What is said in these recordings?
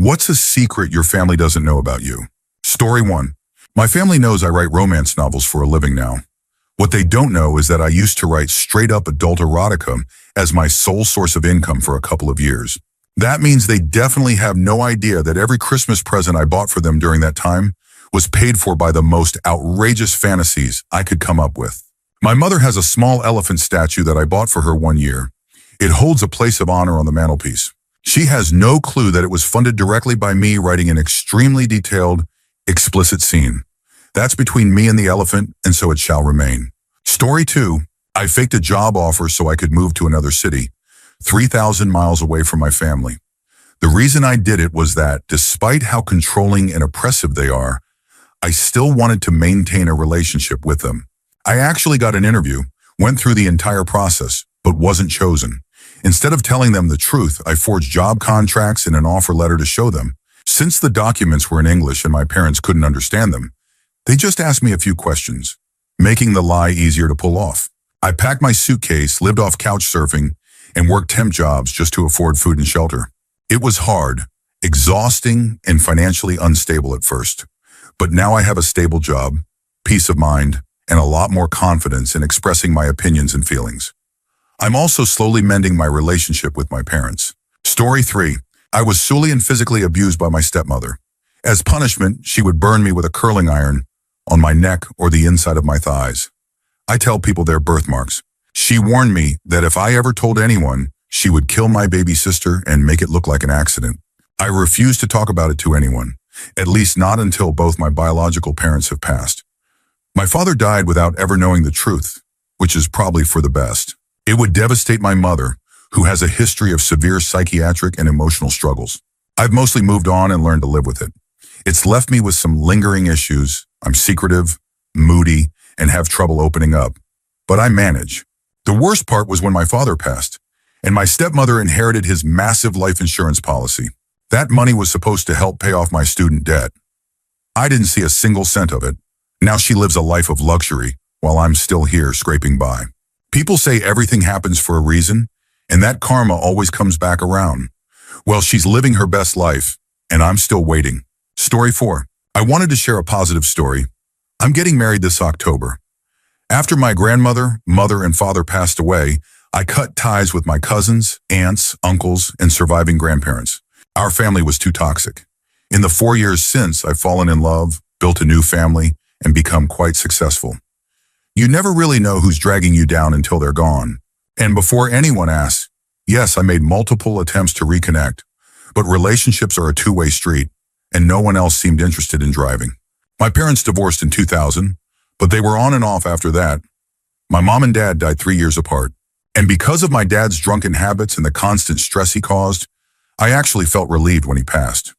What's a secret your family doesn't know about you? Story 1. My family knows I write romance novels for a living now. What they don't know is that I used to write straight-up adult erotica as my sole source of income for a couple of years. That means they definitely have no idea that every Christmas present I bought for them during that time was paid for by the most outrageous fantasies I could come up with. My mother has a small elephant statue that I bought for her one year. It holds a place of honor on the mantelpiece. She has no clue that it was funded directly by me writing an extremely detailed, explicit scene. That's between me and the elephant, and so it shall remain. Story 2. I faked a job offer so I could move to another city, 3,000 miles away from my family. The reason I did it was that, despite how controlling and oppressive they are, I still wanted to maintain a relationship with them. I actually got an interview, went through the entire process, but wasn't chosen. Instead of telling them the truth, I forged job contracts and an offer letter to show them. Since the documents were in English and my parents couldn't understand them, they just asked me a few questions, making the lie easier to pull off. I packed my suitcase, lived off couch surfing, and worked temp jobs just to afford food and shelter. It was hard, exhausting, and financially unstable at first. But now I have a stable job, peace of mind, and a lot more confidence in expressing my opinions and feelings. I'm also slowly mending my relationship with my parents. Story 3. I was solely and physically abused by my stepmother. As punishment, she would burn me with a curling iron on my neck or the inside of my thighs. I tell people they're birthmarks. She warned me that if I ever told anyone, she would kill my baby sister and make it look like an accident. I refuse to talk about it to anyone, at least not until both my biological parents have passed. My father died without ever knowing the truth, which is probably for the best. It would devastate my mother, who has a history of severe psychiatric and emotional struggles. I've mostly moved on and learned to live with it. It's left me with some lingering issues. I'm secretive, moody, and have trouble opening up. But I manage. The worst part was when my father passed, and my stepmother inherited his massive life insurance policy. That money was supposed to help pay off my student debt. I didn't see a single cent of it. Now she lives a life of luxury, while I'm still here scraping by. People say everything happens for a reason, and that karma always comes back around. Well, she's living her best life, and I'm still waiting. Story 4. I wanted to share a positive story. I'm getting married this October. After my grandmother, mother, and father passed away, I cut ties with my cousins, aunts, uncles, and surviving grandparents. Our family was too toxic. In the 4 years since, I've fallen in love, built a new family, and become quite successful. You never really know who's dragging you down until they're gone. And before anyone asks, yes, I made multiple attempts to reconnect, but relationships are a two-way street, and no one else seemed interested in driving. My parents divorced in 2000, but they were on and off after that. My mom and dad died 3 years apart. And because of my dad's drunken habits and the constant stress he caused, I actually felt relieved when he passed.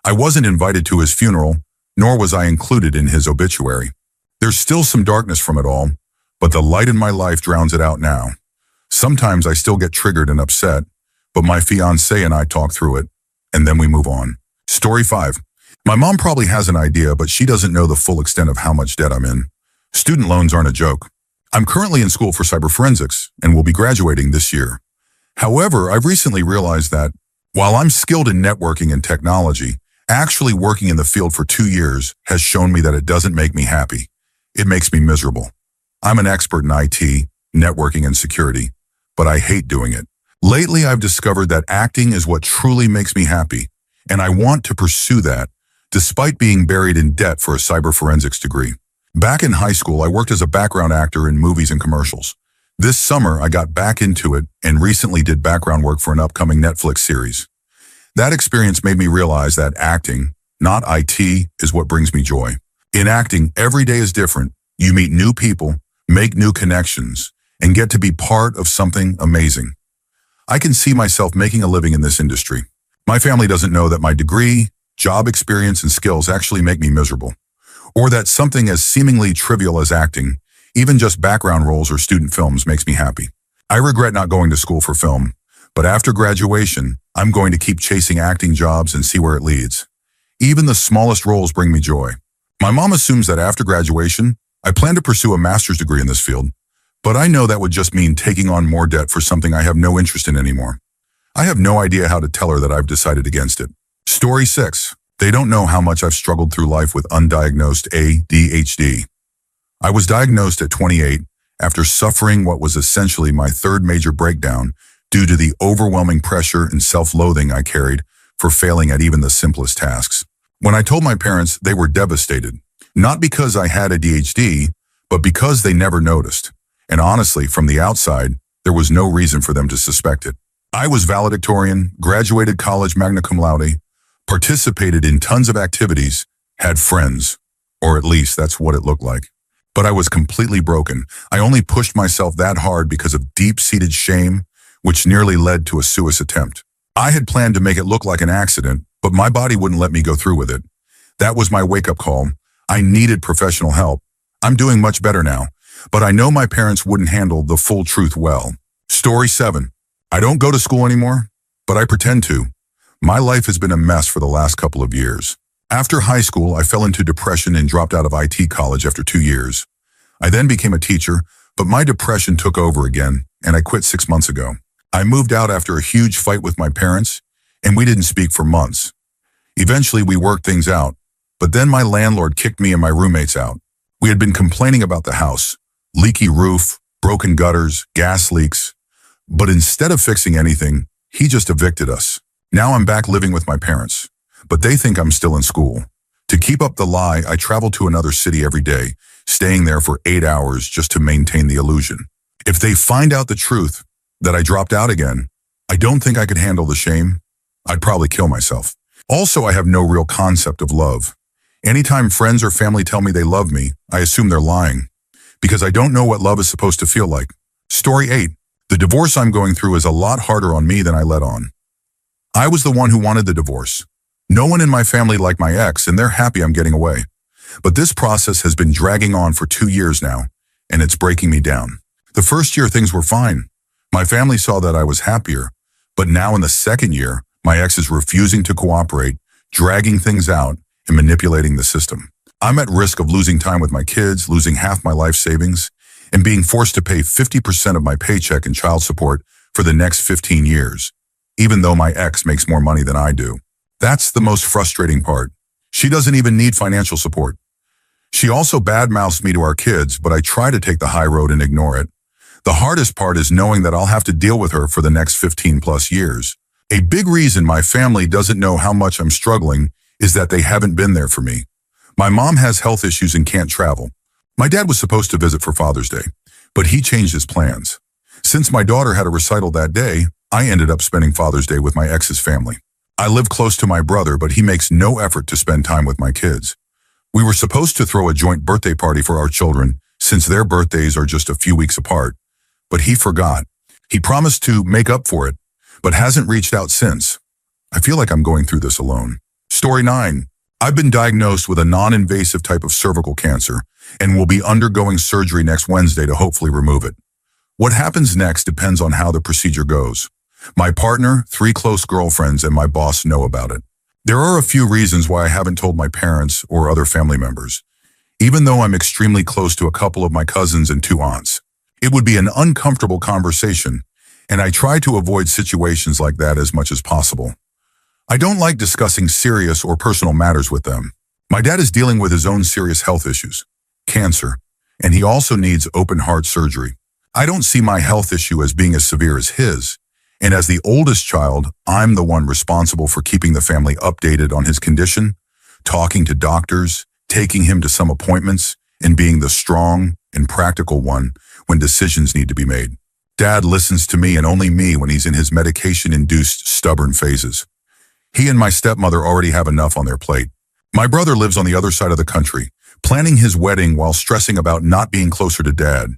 I wasn't invited to his funeral, nor was I included in his obituary. There's still some darkness from it all, but the light in my life drowns it out now. Sometimes I still get triggered and upset, but my fiancé and I talk through it, and then we move on. Story 5. My mom probably has an idea, but she doesn't know the full extent of how much debt I'm in. Student loans aren't a joke. I'm currently in school for cyberforensics and will be graduating this year. However, I've recently realized that while I'm skilled in networking and technology, actually working in the field for 2 years has shown me that it doesn't make me happy. It makes me miserable. I'm an expert in IT, networking, and security, but I hate doing it. Lately, I've discovered that acting is what truly makes me happy, and I want to pursue that, despite being buried in debt for a cyberforensics degree. Back in high school, I worked as a background actor in movies and commercials. This summer, I got back into it and recently did background work for an upcoming Netflix series. That experience made me realize that acting, not IT, is what brings me joy. In acting, every day is different. You meet new people, make new connections, and get to be part of something amazing. I can see myself making a living in this industry. My family doesn't know that my degree, job experience, and skills actually make me miserable, or that something as seemingly trivial as acting, even just background roles or student films, makes me happy. I regret not going to school for film, but after graduation, I'm going to keep chasing acting jobs and see where it leads. Even the smallest roles bring me joy. My mom assumes that after graduation, I plan to pursue a master's degree in this field, but I know that would just mean taking on more debt for something I have no interest in anymore. I have no idea how to tell her that I've decided against it. Story 6. They don't know how much I've struggled through life with undiagnosed ADHD. I was diagnosed at 28 after suffering what was essentially my third major breakdown due to the overwhelming pressure and self-loathing I carried for failing at even the simplest tasks. When I told my parents, they were devastated, not because I had ADHD, but because they never noticed. And honestly, from the outside, there was no reason for them to suspect it. I was valedictorian, graduated college magna cum laude, participated in tons of activities, had friends, or at least that's what it looked like. But I was completely broken. I only pushed myself that hard because of deep-seated shame, which nearly led to a suicide attempt. I had planned to make it look like an accident, but my body wouldn't let me go through with it. That was my wake-up call. I needed professional help. I'm doing much better now, but I know my parents wouldn't handle the full truth well. Story 7. I don't go to school anymore, but I pretend to. My life has been a mess for the last couple of years. After high school, I fell into depression and dropped out of IT college after 2 years. I then became a teacher, but my depression took over again, and I quit 6 months ago. I moved out after a huge fight with my parents, and we didn't speak for months. Eventually, we worked things out, but then my landlord kicked me and my roommates out. We had been complaining about the house, leaky roof, broken gutters, gas leaks, but instead of fixing anything, he just evicted us. Now I'm back living with my parents, but they think I'm still in school. To keep up the lie, I travel to another city every day, staying there for 8 hours just to maintain the illusion. If they find out the truth, that I dropped out again, I don't think I could handle the shame. I'd probably kill myself. Also, I have no real concept of love. Anytime friends or family tell me they love me, I assume they're lying, because I don't know what love is supposed to feel like. Story 8. The divorce I'm going through is a lot harder on me than I let on. I was the one who wanted the divorce. No one in my family liked my ex, and they're happy I'm getting away. But this process has been dragging on for 2 years now, and it's breaking me down. The first year, things were fine. My family saw that I was happier, but now in the second year, my ex is refusing to cooperate, dragging things out, and manipulating the system. I'm at risk of losing time with my kids, losing half my life savings, and being forced to pay 50% of my paycheck in child support for the next 15 years, even though my ex makes more money than I do. That's the most frustrating part. She doesn't even need financial support. She also badmouths me to our kids, but I try to take the high road and ignore it. The hardest part is knowing that I'll have to deal with her for the next 15 plus years. A big reason my family doesn't know how much I'm struggling is that they haven't been there for me. My mom has health issues and can't travel. My dad was supposed to visit for Father's Day, but he changed his plans. Since my daughter had a recital that day, I ended up spending Father's Day with my ex's family. I live close to my brother, but he makes no effort to spend time with my kids. We were supposed to throw a joint birthday party for our children since their birthdays are just a few weeks apart, but he forgot. He promised to make up for it, but hasn't reached out since. I feel like I'm going through this alone. Story 9. I've been diagnosed with a non-invasive type of cervical cancer and will be undergoing surgery next Wednesday to hopefully remove it. What happens next depends on how the procedure goes. My partner, 3 close girlfriends, and my boss know about it. There are a few reasons why I haven't told my parents or other family members, even though I'm extremely close to a couple of my cousins and 2 aunts. It would be an uncomfortable conversation, and I try to avoid situations like that as much as possible. I don't like discussing serious or personal matters with them. My dad is dealing with his own serious health issues, cancer, and he also needs open heart surgery. I don't see my health issue as being as severe as his, and as the oldest child, I'm the one responsible for keeping the family updated on his condition, talking to doctors, taking him to some appointments, and being the strong and practical one when decisions need to be made. Dad listens to me and only me when he's in his medication-induced stubborn phases. He and my stepmother already have enough on their plate. My brother lives on the other side of the country, planning his wedding while stressing about not being closer to Dad.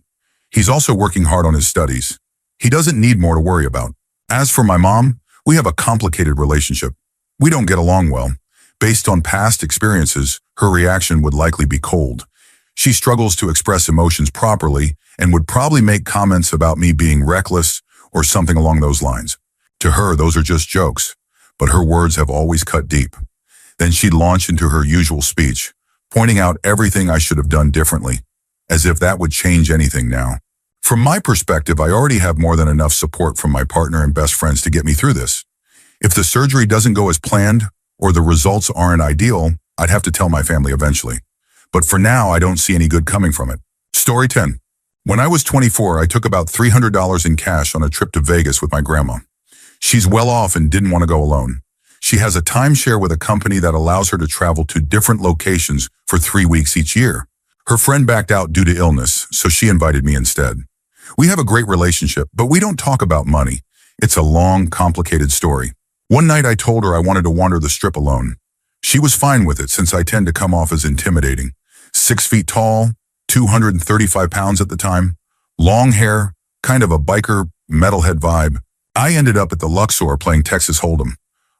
He's also working hard on his studies. He doesn't need more to worry about. As for my mom, we have a complicated relationship. We don't get along well. Based on past experiences, her reaction would likely be cold. She struggles to express emotions properly and would probably make comments about me being reckless or something along those lines. To her, those are just jokes, but her words have always cut deep. Then she'd launch into her usual speech, pointing out everything I should have done differently, as if that would change anything now. From my perspective, I already have more than enough support from my partner and best friends to get me through this. If the surgery doesn't go as planned, or the results aren't ideal, I'd have to tell my family eventually. But for now, I don't see any good coming from it. Story 10. When I was 24, I took about $300 in cash on a trip to Vegas with my grandma. She's well off and didn't want to go alone. She has a timeshare with a company that allows her to travel to different locations for 3 weeks each year. Her friend backed out due to illness, so she invited me instead. We have a great relationship, but we don't talk about money. It's a long, complicated story. One night I told her I wanted to wander the strip alone. She was fine with it since I tend to come off as intimidating. 6 feet tall, 235 pounds at the time, long hair, kind of a biker, metalhead vibe. I ended up at the Luxor playing Texas Hold'em.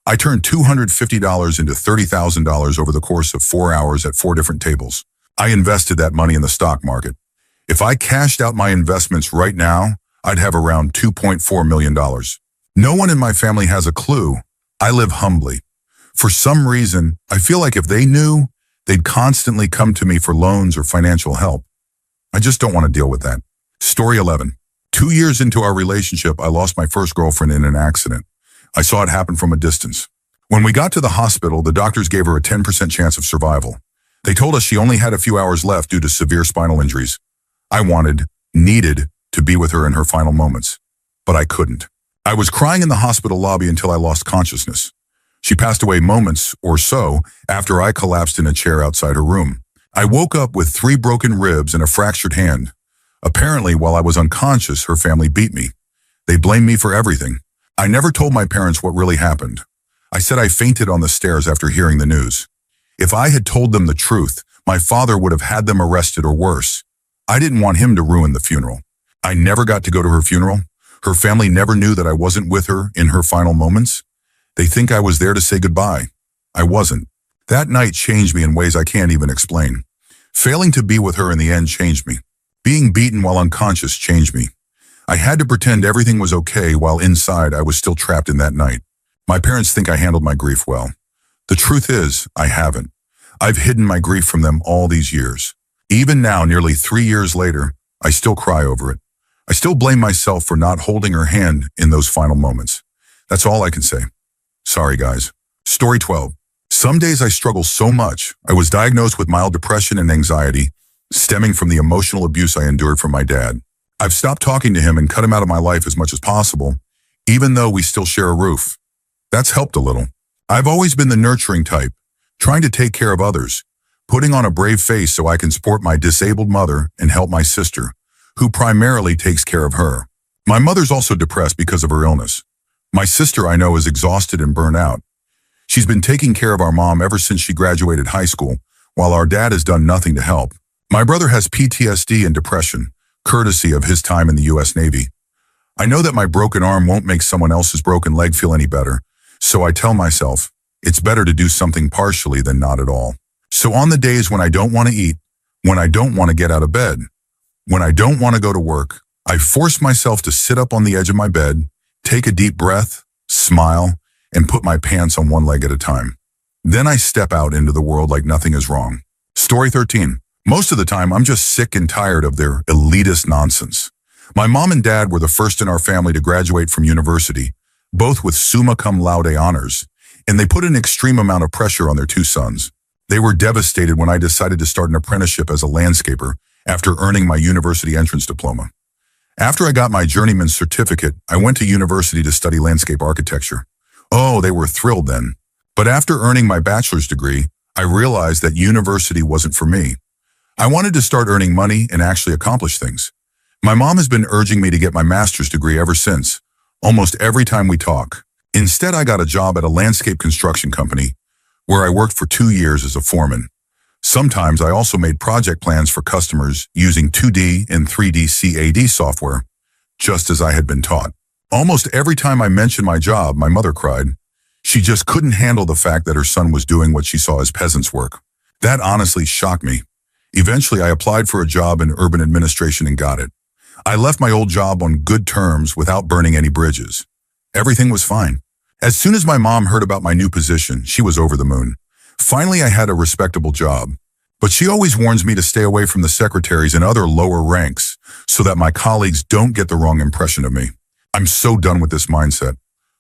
I turned $250 into $30,000 over the course of 4 hours at 4 different tables. I invested that money in the stock market. If I cashed out my investments right now, I'd have around $2.4 million. No one in my family has a clue. I live humbly. For some reason, I feel like if they knew, they'd constantly come to me for loans or financial help. I just don't want to deal with that. Story 11. 2 years into our relationship, I lost my first girlfriend in an accident. I saw it happen from a distance. When we got to the hospital, the doctors gave her a 10% chance of survival. They told us she only had a few hours left due to severe spinal injuries. I needed to be with her in her final moments, but I couldn't. I was crying in the hospital lobby until I lost consciousness. She passed away moments or so after I collapsed in a chair outside her room. I woke up with 3 broken ribs and a fractured hand. Apparently, while I was unconscious, her family beat me. They blamed me for everything. I never told my parents what really happened. I said I fainted on the stairs after hearing the news. If I had told them the truth, my father would have had them arrested or worse. I didn't want him to ruin the funeral. I never got to go to her funeral. Her family never knew that I wasn't with her in her final moments. They think I was there to say goodbye. I wasn't. That night changed me in ways I can't even explain. Failing to be with her in the end changed me. Being beaten while unconscious changed me. I had to pretend everything was okay while inside I was still trapped in that night. My parents think I handled my grief well. The truth is, I haven't. I've hidden my grief from them all these years. Even now, nearly 3 years later, I still cry over it. I still blame myself for not holding her hand in those final moments. That's all I can say. Sorry, guys. Story 12. Some days I struggle so much. I was diagnosed with mild depression and anxiety, stemming from the emotional abuse I endured from my dad. I've stopped talking to him and cut him out of my life as much as possible, even though we still share a roof. That's helped a little. I've always been the nurturing type, trying to take care of others, putting on a brave face so I can support my disabled mother and help my sister, who primarily takes care of her. My mother's also depressed because of her illness. My sister, I know, is exhausted and burnt out. She's been taking care of our mom ever since she graduated high school, while our dad has done nothing to help. My brother has PTSD and depression, courtesy of his time in the U.S. Navy. I know that my broken arm won't make someone else's broken leg feel any better, so I tell myself, it's better to do something partially than not at all. So on the days when I don't want to eat, when I don't want to get out of bed, when I don't want to go to work, I force myself to sit up on the edge of my bed, take a deep breath, smile, and put my pants on one leg at a time. Then I step out into the world like nothing is wrong. Story 13. Most of the time, I'm just sick and tired of their elitist nonsense. My mom and dad were the first in our family to graduate from university, both with summa cum laude honors, and they put an extreme amount of pressure on their 2 sons. They were devastated when I decided to start an apprenticeship as a landscaper after earning my university entrance diploma. After I got my journeyman's certificate, I went to university to study landscape architecture. Oh, they were thrilled then. But after earning my bachelor's degree, I realized that university wasn't for me. I wanted to start earning money and actually accomplish things. My mom has been urging me to get my master's degree ever since, almost every time we talk. Instead, I got a job at a landscape construction company, where I worked for 2 years as a foreman. Sometimes I also made project plans for customers using 2D and 3D CAD software, just as I had been taught. Almost every time I mentioned my job, my mother cried. She just couldn't handle the fact that her son was doing what she saw as peasants' work. That honestly shocked me. Eventually, I applied for a job in urban administration and got it. I left my old job on good terms without burning any bridges. Everything was fine. As soon as my mom heard about my new position, she was over the moon. Finally, I had a respectable job. But she always warns me to stay away from the secretaries and other lower ranks so that my colleagues don't get the wrong impression of me. I'm so done with this mindset,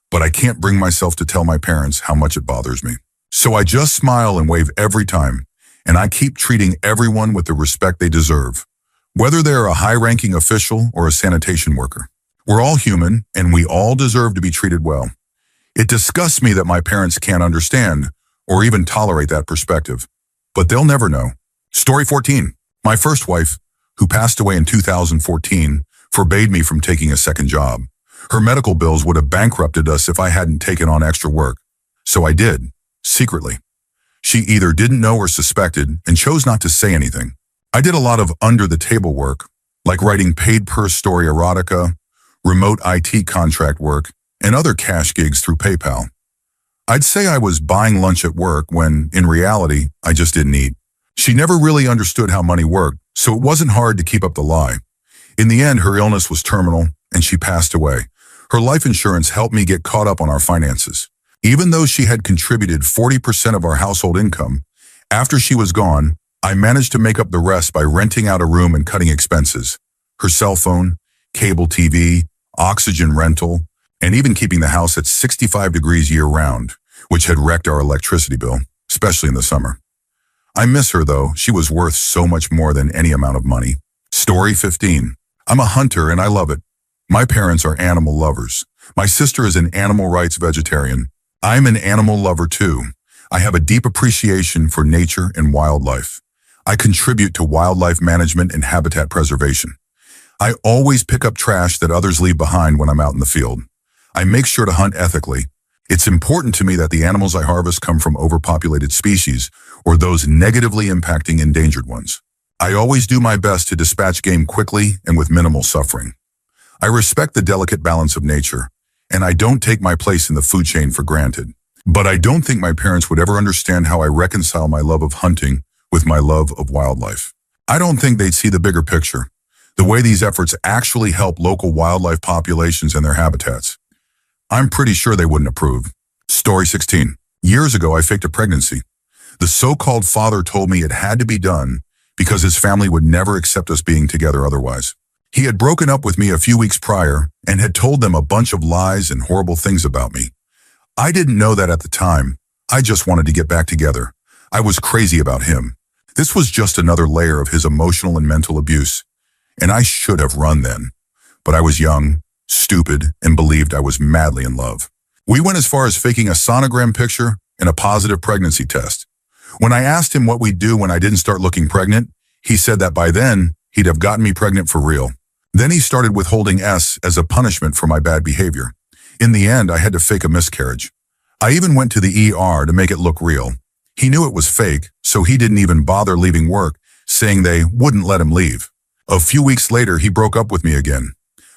but I can't bring myself to tell my parents how much it bothers me. So I just smile and wave every time, and I keep treating everyone with the respect they deserve, whether they're a high-ranking official or a sanitation worker. We're all human, and we all deserve to be treated well. It disgusts me that my parents can't understand or even tolerate that perspective, but they'll never know. Story 14. My first wife, who passed away in 2014, forbade me from taking a second job. Her medical bills would have bankrupted us if I hadn't taken on extra work. So I did, secretly. She either didn't know or suspected and chose not to say anything. I did a lot of under-the-table work, like writing paid-per-story erotica, remote IT contract work, and other cash gigs through PayPal. I'd say I was buying lunch at work when, in reality, I just didn't eat. She never really understood how money worked, so it wasn't hard to keep up the lie. In the end, her illness was terminal, and she passed away. Her life insurance helped me get caught up on our finances. Even though she had contributed 40% of our household income, after she was gone, I managed to make up the rest by renting out a room and cutting expenses. Her cell phone, cable TV, oxygen rental, and even keeping the house at 65 degrees year-round, which had wrecked our electricity bill, especially in the summer. I miss her, though. She was worth so much more than any amount of money. Story 15. I'm a hunter and I love it. My parents are animal lovers. My sister is an animal rights vegetarian. I'm an animal lover too. I have a deep appreciation for nature and wildlife. I contribute to wildlife management and habitat preservation. I always pick up trash that others leave behind when I'm out in the field. I make sure to hunt ethically. It's important to me that the animals I harvest come from overpopulated species or those negatively impacting endangered ones. I always do my best to dispatch game quickly and with minimal suffering. I respect the delicate balance of nature, and I don't take my place in the food chain for granted. But I don't think my parents would ever understand how I reconcile my love of hunting with my love of wildlife. I don't think they'd see the bigger picture, the way these efforts actually help local wildlife populations and their habitats. I'm pretty sure they wouldn't approve. Story 16. Years ago, I faked a pregnancy. The so-called father told me it had to be done because his family would never accept us being together otherwise. He had broken up with me a few weeks prior and had told them a bunch of lies and horrible things about me. I didn't know that at the time. I just wanted to get back together. I was crazy about him. This was just another layer of his emotional and mental abuse. And I should have run then. But I was young, stupid, and believed I was madly in love. We went as far as faking a sonogram picture and a positive pregnancy test. When I asked him what we'd do when I didn't start looking pregnant, he said that by then, he'd have gotten me pregnant for real. Then he started withholding S as a punishment for my bad behavior. In the end, I had to fake a miscarriage. I even went to the ER to make it look real. He knew it was fake, so he didn't even bother leaving work, saying they wouldn't let him leave. A few weeks later, he broke up with me again.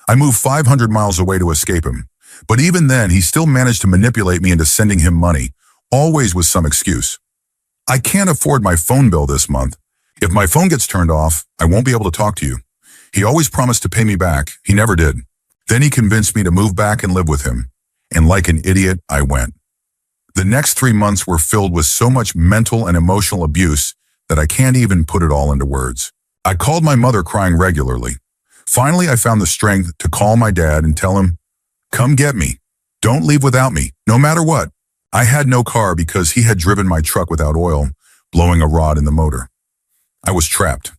I moved 500 miles away to escape him. But even then, he still managed to manipulate me into sending him money, always with some excuse. I can't afford my phone bill this month. If my phone gets turned off, I won't be able to talk to you. He always promised to pay me back. He never did. Then he convinced me to move back and live with him. And like an idiot, I went. The next 3 months were filled with so much mental and emotional abuse that I can't even put it all into words. I called my mother crying regularly. Finally, I found the strength to call my dad and tell him, "Come get me. Don't leave without me, no matter what." I had no car because he had driven my truck without oil, blowing a rod in the motor. I was trapped.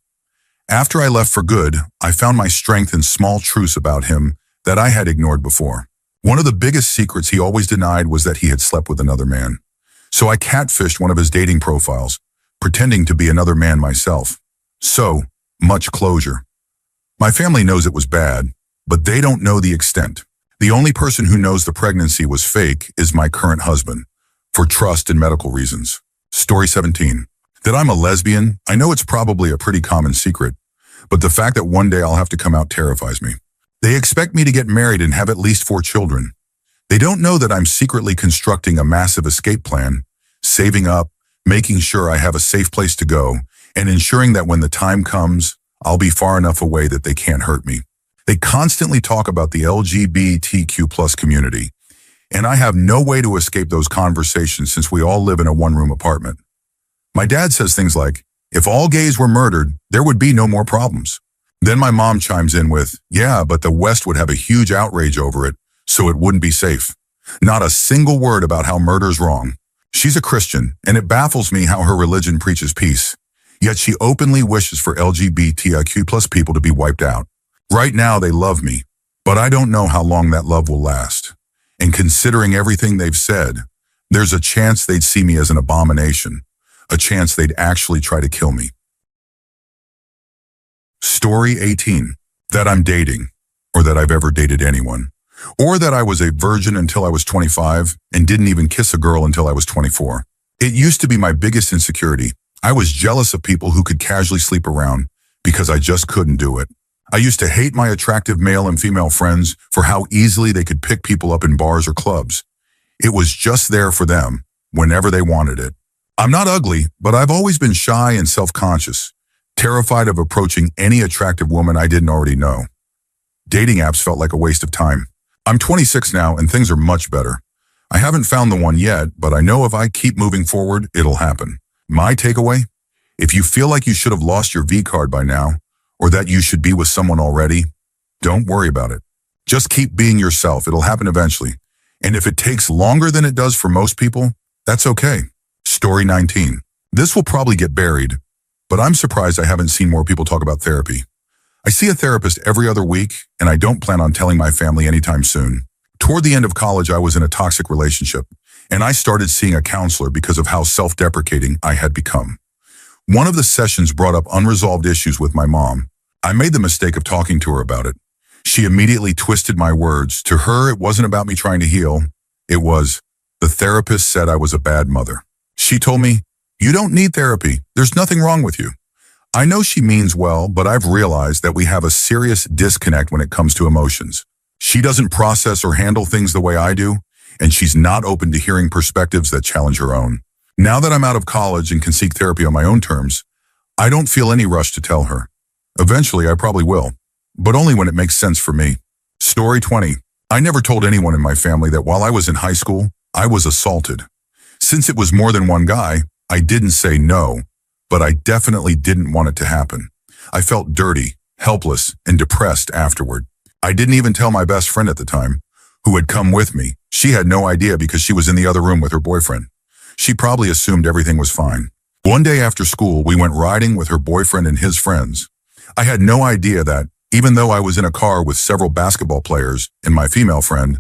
After I left for good, I found my strength in small truths about him that I had ignored before. One of the biggest secrets he always denied was that he had slept with another man. So I catfished one of his dating profiles, pretending to be another man myself. So, much closure. My family knows it was bad, but they don't know the extent. The only person who knows the pregnancy was fake is my current husband, for trust and medical reasons. Story 17. That I'm a lesbian, I know it's probably a pretty common secret, but the fact that one day I'll have to come out terrifies me. They expect me to get married and have at least 4 children. They don't know that I'm secretly constructing a massive escape plan, saving up, making sure I have a safe place to go, and ensuring that when the time comes, I'll be far enough away that they can't hurt me. They constantly talk about the LGBTQ+ community, and I have no way to escape those conversations since we all live in a one-room apartment. My dad says things like, if all gays were murdered, there would be no more problems. Then my mom chimes in with, yeah, but the West would have a huge outrage over it, so it wouldn't be safe. Not a single word about how murder's wrong. She's a Christian, and it baffles me how her religion preaches peace. Yet she openly wishes for LGBTIQ plus people to be wiped out. Right now they love me, but I don't know how long that love will last. And considering everything they've said, there's a chance they'd see me as an abomination, a chance they'd actually try to kill me. Story 18. That I'm dating, or that I've ever dated anyone, or that I was a virgin until I was 25 and didn't even kiss a girl until I was 24. It used to be my biggest insecurity. I was jealous of people who could casually sleep around because I just couldn't do it. I used to hate my attractive male and female friends for how easily they could pick people up in bars or clubs. It was just there for them whenever they wanted it. I'm not ugly, but I've always been shy and self-conscious, terrified of approaching any attractive woman I didn't already know. Dating apps felt like a waste of time. I'm 26 now and things are much better. I haven't found the one yet, but I know if I keep moving forward, it'll happen. My takeaway? If you feel like you should have lost your V card by now, or that you should be with someone already, don't worry about it. Just keep being yourself. It'll happen eventually. And if it takes longer than it does for most people, that's okay. Story 19. This will probably get buried, but I'm surprised I haven't seen more people talk about therapy. I see a therapist every other week, and I don't plan on telling my family anytime soon. Toward the end of college, I was in a toxic relationship, and I started seeing a counselor because of how self-deprecating I had become. One of the sessions brought up unresolved issues with my mom. I made the mistake of talking to her about it. She immediately twisted my words. To her, it wasn't about me trying to heal. It was, the therapist said I was a bad mother. She told me, "You don't need therapy. There's nothing wrong with you." I know she means well, but I've realized that we have a serious disconnect when it comes to emotions. She doesn't process or handle things the way I do, and she's not open to hearing perspectives that challenge her own. Now that I'm out of college and can seek therapy on my own terms, I don't feel any rush to tell her. Eventually, I probably will, but only when it makes sense for me. Story 20. I never told anyone in my family that while I was in high school, I was assaulted. Since it was more than one guy, I didn't say no, but I definitely didn't want it to happen. I felt dirty, helpless, and depressed afterward. I didn't even tell my best friend at the time, who had come with me. She had no idea because she was in the other room with her boyfriend. She probably assumed everything was fine. One day after school, we went riding with her boyfriend and his friends. I had no idea that, even though I was in a car with several basketball players and my female friend,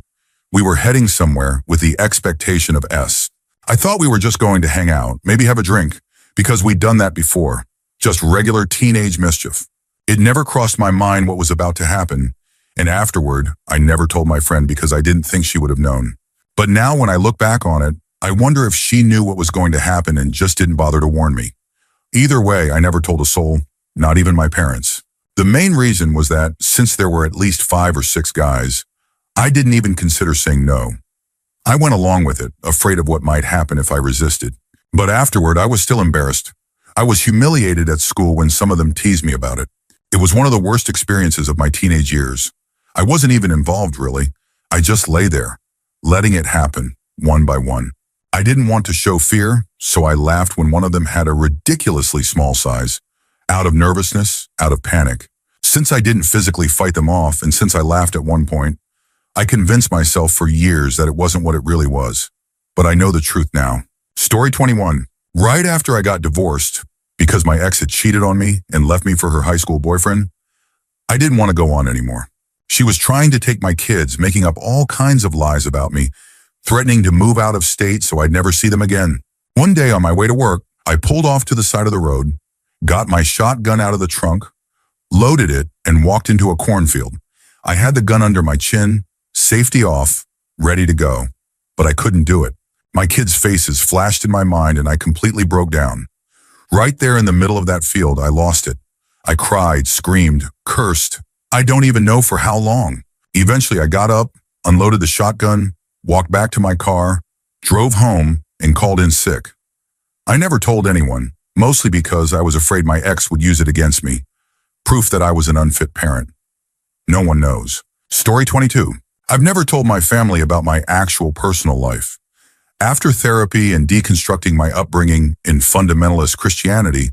we were heading somewhere with the expectation of S. I thought we were just going to hang out, maybe have a drink, because we'd done that before. Just regular teenage mischief. It never crossed my mind what was about to happen, and afterward, I never told my friend because I didn't think she would have known. But now when I look back on it, I wonder if she knew what was going to happen and just didn't bother to warn me. Either way, I never told a soul, not even my parents. The main reason was that, since there were at least 5 or 6 guys, I didn't even consider saying no. I went along with it, afraid of what might happen if I resisted. But afterward, I was still embarrassed. I was humiliated at school when some of them teased me about it. It was one of the worst experiences of my teenage years. I wasn't even involved, really. I just lay there, letting it happen, one by one. I didn't want to show fear, so I laughed when one of them had a ridiculously small size, out of nervousness, out of panic. Since I didn't physically fight them off, and since I laughed at one point, I convinced myself for years that it wasn't what it really was. But I know the truth now. Story 21. Right after I got divorced, because my ex had cheated on me and left me for her high school boyfriend, I didn't want to go on anymore. She was trying to take my kids, making up all kinds of lies about me, threatening to move out of state so I'd never see them again. One day on my way to work, I pulled off to the side of the road, got my shotgun out of the trunk, loaded it, and walked into a cornfield. I had the gun under my chin, safety off, ready to go, but I couldn't do it. My kids' faces flashed in my mind and I completely broke down. Right there in the middle of that field, I lost it. I cried, screamed, cursed. I don't even know for how long. Eventually, I got up, unloaded the shotgun, walked back to my car, drove home, and called in sick. I never told anyone, mostly because I was afraid my ex would use it against me. Proof that I was an unfit parent. No one knows. Story 22. I've never told my family about my actual personal life. After therapy and deconstructing my upbringing in fundamentalist Christianity,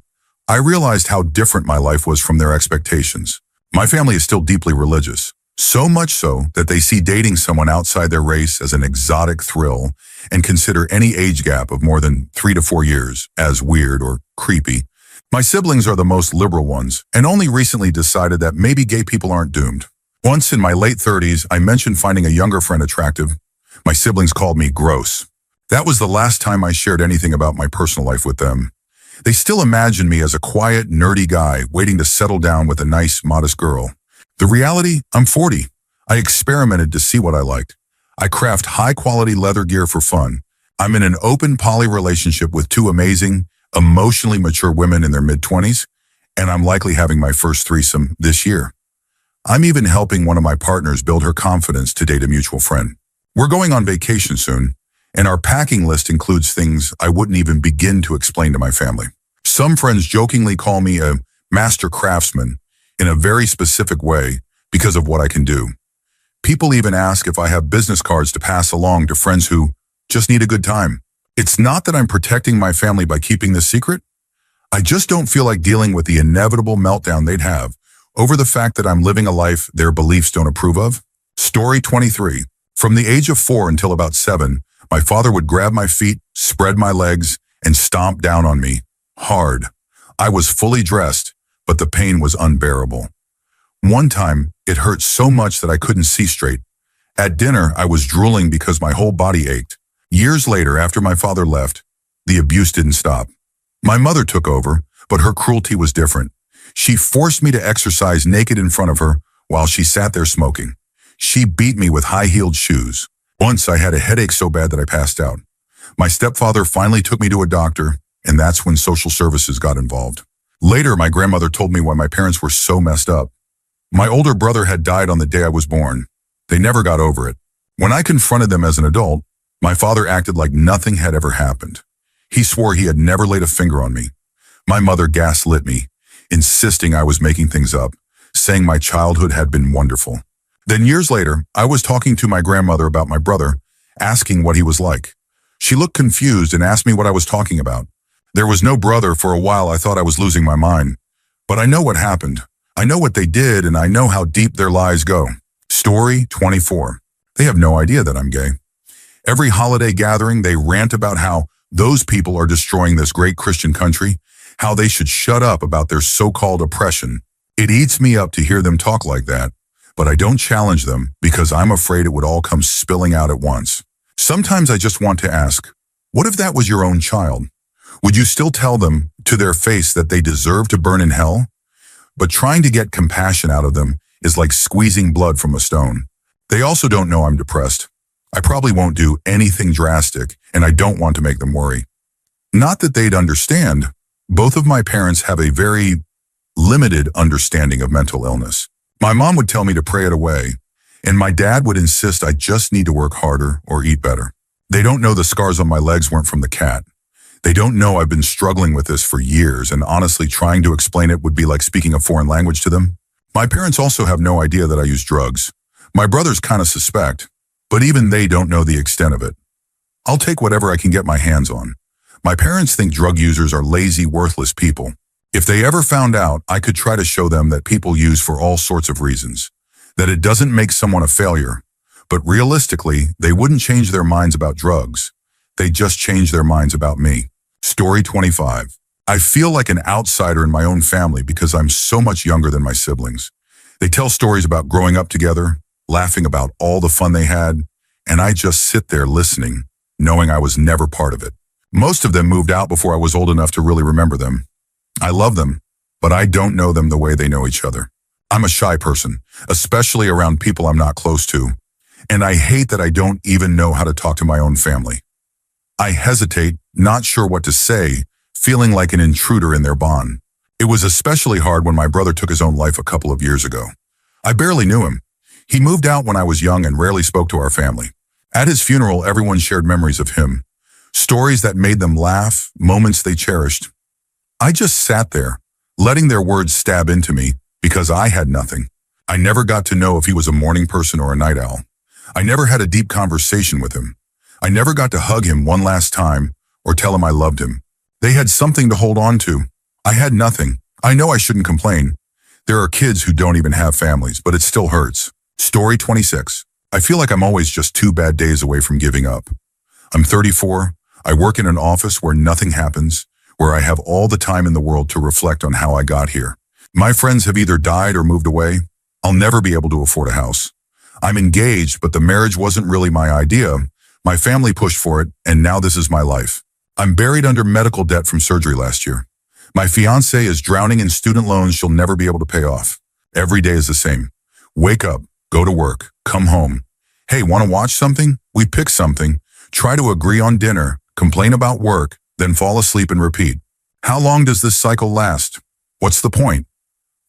I realized how different my life was from their expectations. My family is still deeply religious. So much so that they see dating someone outside their race as an exotic thrill and consider any age gap of more than 3 to 4 years as weird or creepy. My siblings are the most liberal ones and only recently decided that maybe gay people aren't doomed. Once in my late 30s, I mentioned finding a younger friend attractive. My siblings called me gross. That was the last time I shared anything about my personal life with them. They still imagine me as a quiet, nerdy guy waiting to settle down with a nice, modest girl. The reality, I'm 40. I experimented to see what I liked. I craft high-quality leather gear for fun. I'm in an open poly relationship with 2 amazing, emotionally mature women in their mid-20s, and I'm likely having my first threesome this year. I'm even helping one of my partners build her confidence to date a mutual friend. We're going on vacation soon, and our packing list includes things I wouldn't even begin to explain to my family. Some friends jokingly call me a master craftsman in a very specific way because of what I can do. People even ask if I have business cards to pass along to friends who just need a good time. It's not that I'm protecting my family by keeping this secret. I just don't feel like dealing with the inevitable meltdown they'd have over the fact that I'm living a life their beliefs don't approve of. Story 23. From the age of 4 until about 7, my father would grab my feet, spread my legs, and stomp down on me. Hard. I was fully dressed, but the pain was unbearable. One time, it hurt so much that I couldn't see straight. At dinner, I was drooling because my whole body ached. Years later, after my father left, the abuse didn't stop. My mother took over, but her cruelty was different. She forced me to exercise naked in front of her while she sat there smoking. She beat me with high-heeled shoes. Once I had a headache so bad that I passed out. My stepfather finally took me to a doctor, and that's when social services got involved. Later, my grandmother told me why my parents were so messed up. My older brother had died on the day I was born. They never got over it. When I confronted them as an adult, my father acted like nothing had ever happened. He swore he had never laid a finger on me. My mother gaslit me, insisting I was making things up, saying my childhood had been wonderful. Then years later, I was talking to my grandmother about my brother, asking what he was like. She looked confused and asked me what I was talking about. There was no brother. For a while I thought I was losing my mind. But I know what happened. I know what they did, and I know how deep their lies go. Story 24. They have no idea that I'm gay. Every holiday gathering, they rant about how those people are destroying this great Christian country, how they should shut up about their so-called oppression. It eats me up to hear them talk like that, but I don't challenge them because I'm afraid it would all come spilling out at once. Sometimes I just want to ask, what if that was your own child? Would you still tell them to their face that they deserve to burn in hell? But trying to get compassion out of them is like squeezing blood from a stone. They also don't know I'm depressed. I probably won't do anything drastic, and I don't want to make them worry. Not that they'd understand. Both of my parents have a very limited understanding of mental illness. My mom would tell me to pray it away, and my dad would insist I just need to work harder or eat better. They don't know the scars on my legs weren't from the cat. They don't know I've been struggling with this for years, and honestly, trying to explain it would be like speaking a foreign language to them. My parents also have no idea that I use drugs. My brothers kind of suspect, but even they don't know the extent of it. I'll take whatever I can get my hands on. My parents think drug users are lazy, worthless people. If they ever found out, I could try to show them that people use for all sorts of reasons, that it doesn't make someone a failure. But realistically, they wouldn't change their minds about drugs. They'd just change their minds about me. Story 25. I feel like an outsider in my own family because I'm so much younger than my siblings. They tell stories about growing up together, laughing about all the fun they had, and I just sit there listening, knowing I was never part of it. Most of them moved out before I was old enough to really remember them. I love them, but I don't know them the way they know each other. I'm a shy person, especially around people I'm not close to, and I hate that I don't even know how to talk to my own family. I hesitate, not sure what to say, feeling like an intruder in their bond. It was especially hard when my brother took his own life a couple of years ago. I barely knew him. He moved out when I was young and rarely spoke to our family. At his funeral, everyone shared memories of him, stories that made them laugh, moments they cherished. I just sat there, letting their words stab into me because I had nothing. I never got to know if he was a morning person or a night owl. I never had a deep conversation with him. I never got to hug him one last time or tell him I loved him. They had something to hold on to. I had nothing. I know I shouldn't complain. There are kids who don't even have families, but it still hurts. Story 26. I feel like I'm always just 2 bad days away from giving up. I'm 34. I work in an office where nothing happens, where I have all the time in the world to reflect on how I got here. My friends have either died or moved away. I'll never be able to afford a house. I'm engaged, but the marriage wasn't really my idea. My family pushed for it, and now this is my life. I'm buried under medical debt from surgery last year. My fiancée is drowning in student loans she'll never be able to pay off. Every day is the same. Wake up, go to work, come home. Hey, want to watch something? We pick something. Try to agree on dinner, complain about work, then fall asleep and repeat. How long does this cycle last? What's the point?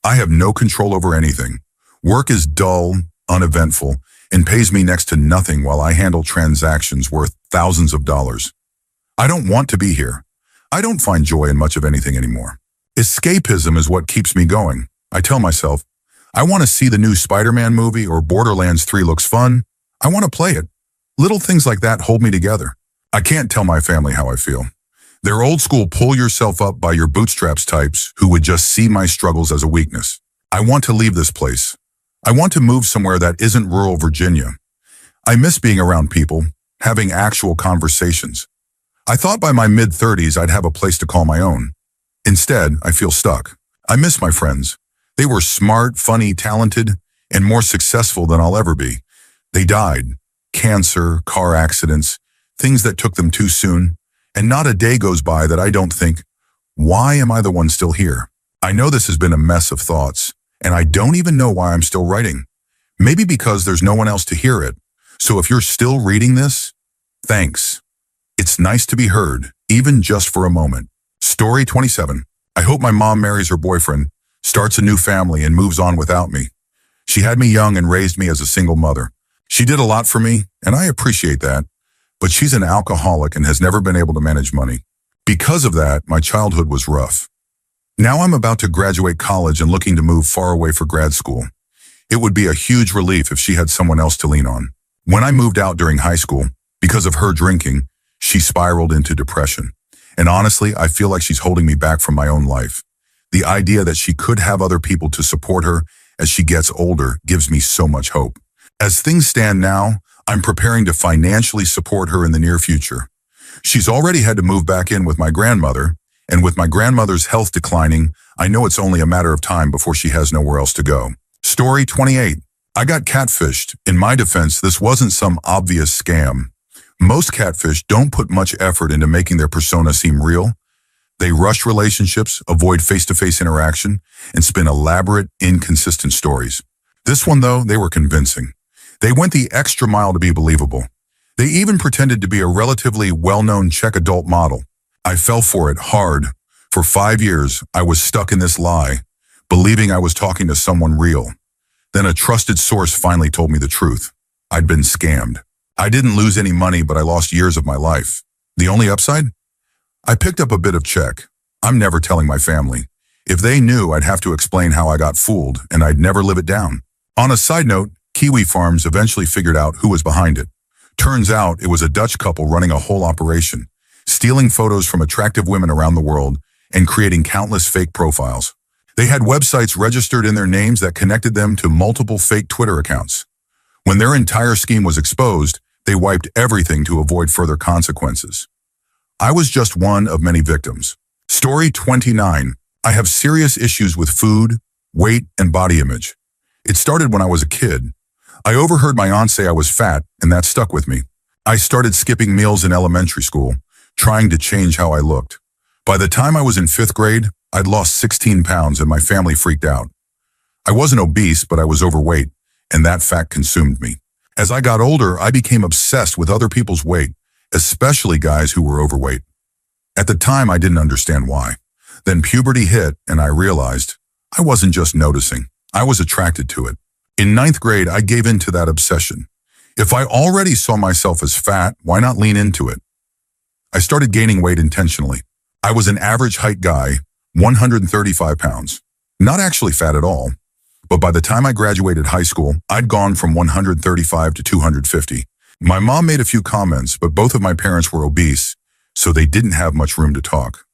I have no control over anything. Work is dull, uneventful, and pays me next to nothing while I handle transactions worth thousands of dollars. I don't want to be here. I don't find joy in much of anything anymore. Escapism is what keeps me going. I tell myself, I want to see the new Spider-Man movie or Borderlands 3 looks fun. I want to play it. Little things like that hold me together. I can't tell my family how I feel. They're old school pull yourself up by your bootstraps types who would just see my struggles as a weakness. I want to leave this place. I want to move somewhere that isn't rural Virginia. I miss being around people, having actual conversations. I thought by my mid-30s I'd have a place to call my own. Instead, I feel stuck. I miss my friends. They were smart, funny, talented, and more successful than I'll ever be. They died. Cancer, car accidents, things that took them too soon. And not a day goes by that I don't think, why am I the one still here? I know this has been a mess of thoughts, and I don't even know why I'm still writing. Maybe because there's no one else to hear it. So if you're still reading this, thanks. It's nice to be heard, even just for a moment. Story 27. I hope my mom marries her boyfriend, starts a new family, and moves on without me. She had me young and raised me as a single mother. She did a lot for me, and I appreciate that. But she's an alcoholic and has never been able to manage money. Because of that, my childhood was rough. Now I'm about to graduate college and looking to move far away for grad school. It would be a huge relief if she had someone else to lean on. When I moved out during high school, because of her drinking, she spiraled into depression. And honestly, I feel like she's holding me back from my own life. The idea that she could have other people to support her as she gets older gives me so much hope. As things stand now, I'm preparing to financially support her in the near future. She's already had to move back in with my grandmother, and with my grandmother's health declining, I know it's only a matter of time before she has nowhere else to go. Story 28. I got catfished. In my defense, this wasn't some obvious scam. Most catfish don't put much effort into making their persona seem real. They rush relationships, avoid face-to-face interaction, and spin elaborate, inconsistent stories. This one, though, they were convincing. They went the extra mile to be believable. They even pretended to be a relatively well-known Czech adult model. I fell for it hard. For 5 years, I was stuck in this lie, believing I was talking to someone real. Then a trusted source finally told me the truth. I'd been scammed. I didn't lose any money, but I lost years of my life. The only upside? I picked up a bit of Czech. I'm never telling my family. If they knew, I'd have to explain how I got fooled, and I'd never live it down. On a side note, Kiwi Farms eventually figured out who was behind it. Turns out it was a Dutch couple running a whole operation, stealing photos from attractive women around the world and creating countless fake profiles. They had websites registered in their names that connected them to multiple fake Twitter accounts. When their entire scheme was exposed, they wiped everything to avoid further consequences. I was just one of many victims. Story 29. I have serious issues with food, weight, and body image. It started when I was a kid. I overheard my aunt say I was fat, and that stuck with me. I started skipping meals in elementary school, trying to change how I looked. By the time I was in 5th grade, I'd lost 16 pounds and my family freaked out. I wasn't obese, but I was overweight, and that fact consumed me. As I got older, I became obsessed with other people's weight, especially guys who were overweight. At the time, I didn't understand why. Then puberty hit, and I realized I wasn't just noticing. I was attracted to it. In 9th grade, I gave in to that obsession. If I already saw myself as fat, why not lean into it? I started gaining weight intentionally. I was an average height guy, 135 pounds. Not actually fat at all. But by the time I graduated high school, I'd gone from 135 to 250. My mom made a few comments, but both of my parents were obese, so they didn't have much room to talk.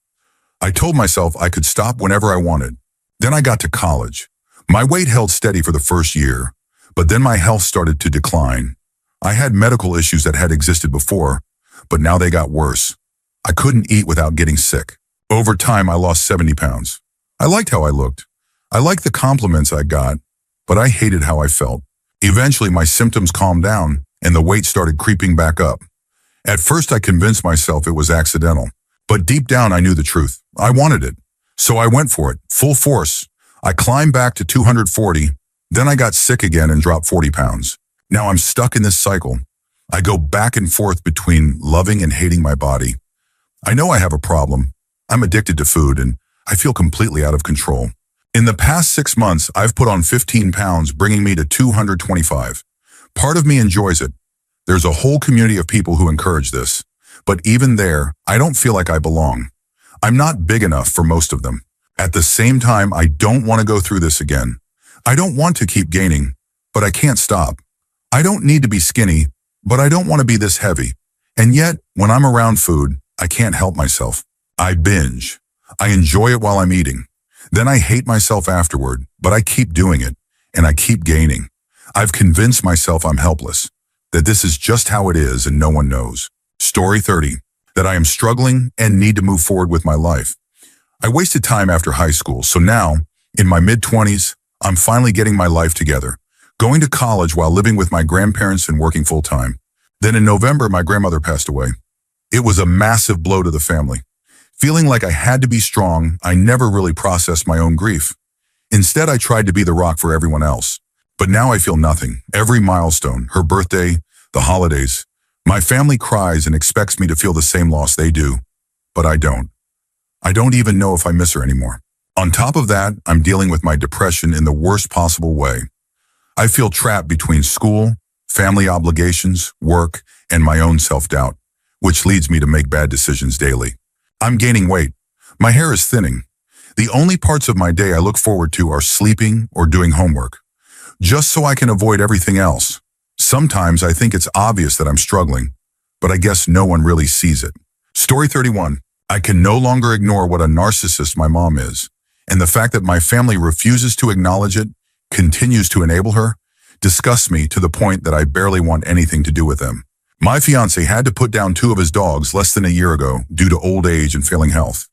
I told myself I could stop whenever I wanted. Then I got to college. My weight held steady for the first year, But then my health started to decline. I had medical issues that had existed before, but now they got worse. I couldn't eat without getting sick. Over time, I lost 70 pounds. I liked how I looked. I liked the compliments I got, but I hated how I felt. Eventually, my symptoms calmed down and the weight started creeping back up. At first, I convinced myself it was accidental, but deep down, I knew the truth. I wanted it. So I went for it, full force. I climbed back to 240, then I got sick again and dropped 40 pounds. Now I'm stuck in this cycle. I go back and forth between loving and hating my body. I know I have a problem. I'm addicted to food and I feel completely out of control. In the past 6 months, I've put on 15 pounds, bringing me to 225. Part of me enjoys it. There's a whole community of people who encourage this. But even there, I don't feel like I belong. I'm not big enough for most of them. At the same time, I don't want to go through this again. I don't want to keep gaining, but I can't stop. I don't need to be skinny, but I don't want to be this heavy. And yet, when I'm around food, I can't help myself. I binge. I enjoy it while I'm eating. Then I hate myself afterward, but I keep doing it, and I keep gaining. I've convinced myself I'm helpless, that this is just how it is and no one knows. Story 30, that I am struggling and need to move forward with my life. I wasted time after high school, so now, in my mid-20s, I'm finally getting my life together, going to college while living with my grandparents and working full-time. Then in November, my grandmother passed away. It was a massive blow to the family. Feeling like I had to be strong, I never really processed my own grief. Instead, I tried to be the rock for everyone else. But now I feel nothing. Every milestone, her birthday, the holidays, my family cries and expects me to feel the same loss they do. But I don't. I don't even know if I miss her anymore. On top of that, I'm dealing with my depression in the worst possible way. I feel trapped between school, family obligations, work, and my own self-doubt, which leads me to make bad decisions daily. I'm gaining weight. My hair is thinning. The only parts of my day I look forward to are sleeping or doing homework, just so I can avoid everything else. Sometimes I think it's obvious that I'm struggling, but I guess no one really sees it. Story 31. I can no longer ignore what a narcissist my mom is, and the fact that my family refuses to acknowledge it, continues to enable her, disgusts me to the point that I barely want anything to do with them. My fiancé had to put down 2 of his dogs less than a year ago due to old age and failing health.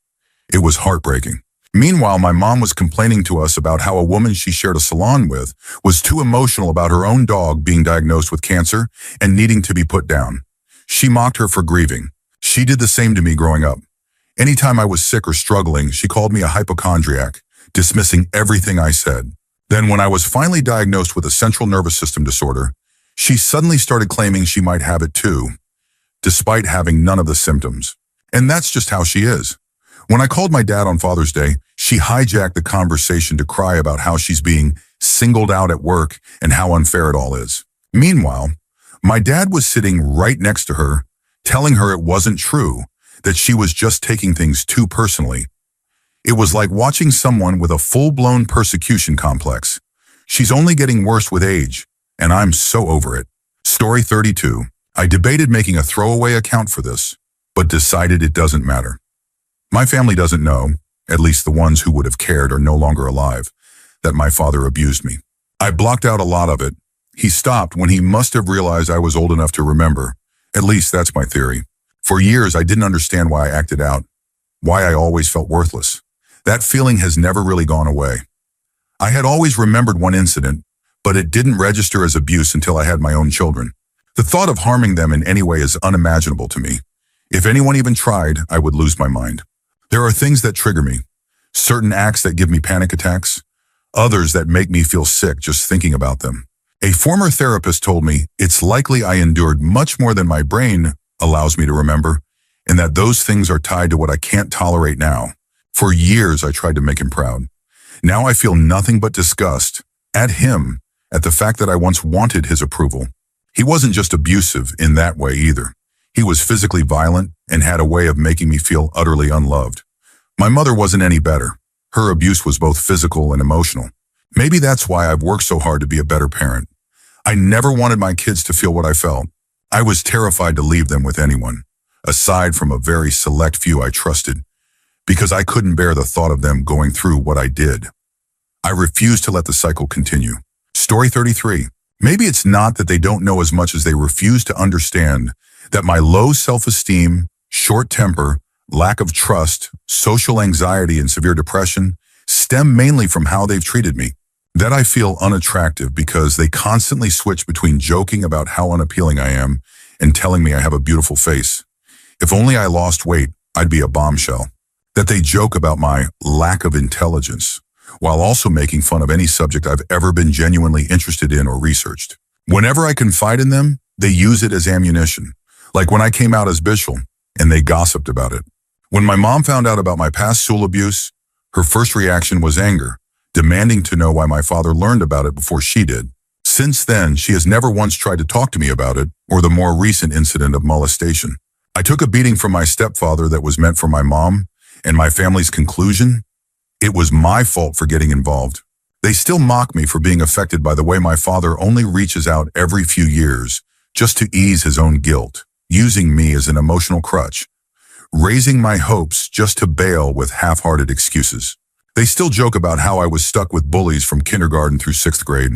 It was heartbreaking. Meanwhile, my mom was complaining to us about how a woman she shared a salon with was too emotional about her own dog being diagnosed with cancer and needing to be put down. She mocked her for grieving. She did the same to me growing up. Anytime I was sick or struggling, she called me a hypochondriac, dismissing everything I said. Then when I was finally diagnosed with a central nervous system disorder, she suddenly started claiming she might have it too, despite having none of the symptoms. And that's just how she is. When I called my dad on Father's Day, she hijacked the conversation to cry about how she's being singled out at work and how unfair it all is. Meanwhile, my dad was sitting right next to her, telling her it wasn't true, that she was just taking things too personally. It was like watching someone with a full-blown persecution complex. She's only getting worse with age, and I'm so over it. Story 32. I debated making a throwaway account for this, but decided it doesn't matter. My family doesn't know, at least the ones who would have cared are no longer alive, that my father abused me. I blocked out a lot of it. He stopped when he must have realized I was old enough to remember. At least that's my theory. For years, I didn't understand why I acted out, why I always felt worthless. That feeling has never really gone away. I had always remembered one incident, but it didn't register as abuse until I had my own children. The thought of harming them in any way is unimaginable to me. If anyone even tried, I would lose my mind. There are things that trigger me, certain acts that give me panic attacks, others that make me feel sick just thinking about them. A former therapist told me it's likely I endured much more than my brain allows me to remember, and that those things are tied to what I can't tolerate now. For years, I tried to make him proud. Now I feel nothing but disgust at him, at the fact that I once wanted his approval. He wasn't just abusive in that way either. He was physically violent and had a way of making me feel utterly unloved. My mother wasn't any better. Her abuse was both physical and emotional. Maybe that's why I've worked so hard to be a better parent. I never wanted my kids to feel what I felt. I was terrified to leave them with anyone, aside from a very select few I trusted, because I couldn't bear the thought of them going through what I did. I refused to let the cycle continue. Story 33. Maybe it's not that they don't know as much as they refuse to understand that my low self-esteem, short temper, lack of trust, social anxiety, and severe depression stem mainly from how they've treated me. That I feel unattractive because they constantly switch between joking about how unappealing I am and telling me I have a beautiful face. If only I lost weight, I'd be a bombshell. That they joke about my lack of intelligence, while also making fun of any subject I've ever been genuinely interested in or researched. Whenever I confide in them, they use it as ammunition. Like when I came out as bisexual, and they gossiped about it. When my mom found out about my past stool abuse, her first reaction was anger, demanding to know why my father learned about it before she did. Since then, she has never once tried to talk to me about it or the more recent incident of molestation. I took a beating from my stepfather that was meant for my mom, and my family's conclusion? It was my fault for getting involved. They still mock me for being affected by the way my father only reaches out every few years just to ease his own guilt, using me as an emotional crutch, raising my hopes just to bail with half-hearted excuses. They still joke about how I was stuck with bullies from kindergarten through 6th grade,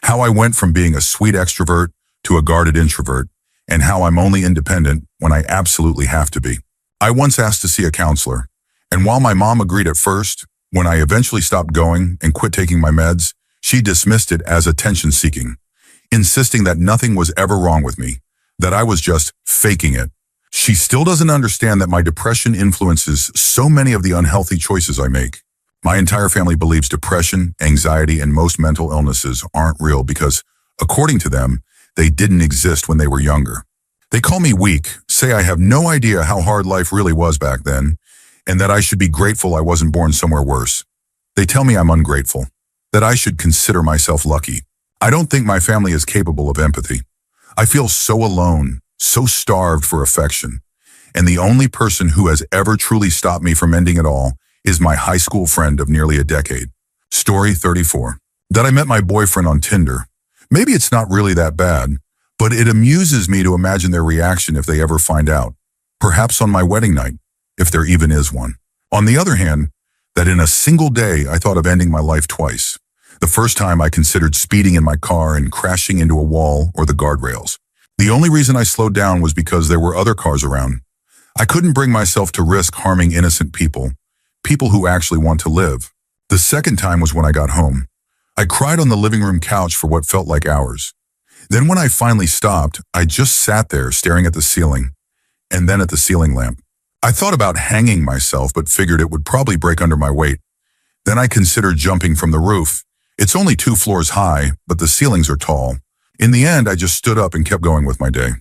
how I went from being a sweet extrovert to a guarded introvert, and how I'm only independent when I absolutely have to be. I once asked to see a counselor, and while my mom agreed at first, when I eventually stopped going and quit taking my meds, she dismissed it as attention-seeking, insisting that nothing was ever wrong with me, that I was just faking it. She still doesn't understand that my depression influences so many of the unhealthy choices I make. My entire family believes depression, anxiety, and most mental illnesses aren't real because, according to them, they didn't exist when they were younger. They call me weak, say I have no idea how hard life really was back then, and that I should be grateful I wasn't born somewhere worse. They tell me I'm ungrateful, that I should consider myself lucky. I don't think my family is capable of empathy. I feel so alone, so starved for affection, and the only person who has ever truly stopped me from ending it all is my high school friend of nearly a decade. Story 34. That I met my boyfriend on Tinder. Maybe it's not really that bad, but it amuses me to imagine their reaction if they ever find out. Perhaps on my wedding night, if there even is one. On the other hand, that in a single day I thought of ending my life twice. The first time I considered speeding in my car and crashing into a wall or the guardrails. The only reason I slowed down was because there were other cars around. I couldn't bring myself to risk harming innocent people who actually want to live. The second time was when I got home. I cried on the living room couch for what felt like hours. Then when I finally stopped, I just sat there staring at the ceiling, and then at the ceiling lamp. I thought about hanging myself, but figured it would probably break under my weight. Then I considered jumping from the roof. It's only 2 floors high, but the ceilings are tall. In the end, I just stood up and kept going with my day.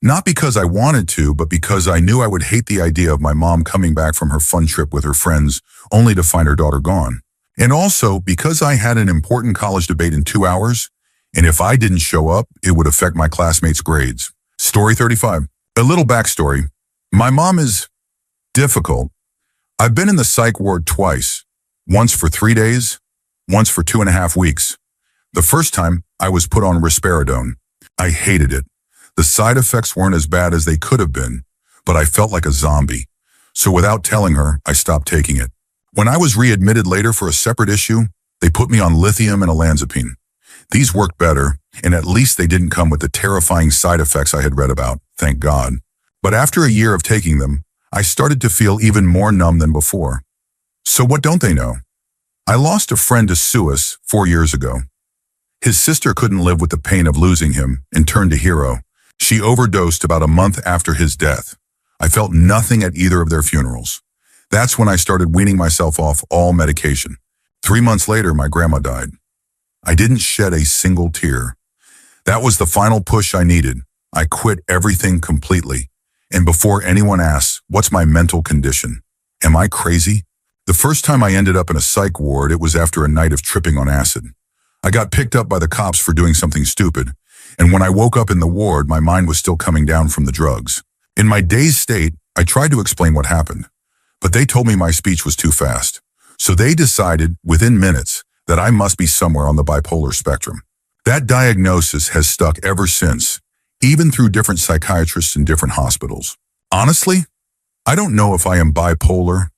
Not because I wanted to, but because I knew I would hate the idea of my mom coming back from her fun trip with her friends, only to find her daughter gone. And also because I had an important college debate in 2 hours, and if I didn't show up, it would affect my classmates' grades. Story 35. A little backstory. My mom is difficult. I've been in the psych ward twice, once for 3 days, once for 2.5 weeks. The first time, I was put on risperidone. I hated it. The side effects weren't as bad as they could have been, but I felt like a zombie. So without telling her, I stopped taking it. When I was readmitted later for a separate issue, they put me on lithium and olanzapine. These worked better, and at least they didn't come with the terrifying side effects I had read about, thank God. But after a year of taking them, I started to feel even more numb than before. So what don't they know? I lost a friend to suicide 4 years ago. His sister couldn't live with the pain of losing him and turned to Hero. She overdosed about a month after his death. I felt nothing at either of their funerals. That's when I started weaning myself off all medication. 3 months later, my grandma died. I didn't shed a single tear. That was the final push I needed. I quit everything completely. And before anyone asks, what's my mental condition? Am I crazy? The first time I ended up in a psych ward, it was after a night of tripping on acid. I got picked up by the cops for doing something stupid. And when I woke up in the ward, my mind was still coming down from the drugs. In my dazed state, I tried to explain what happened, but they told me my speech was too fast. So they decided, within minutes, that I must be somewhere on the bipolar spectrum. That diagnosis has stuck ever since, even through different psychiatrists in different hospitals. Honestly, I don't know if I am bipolar.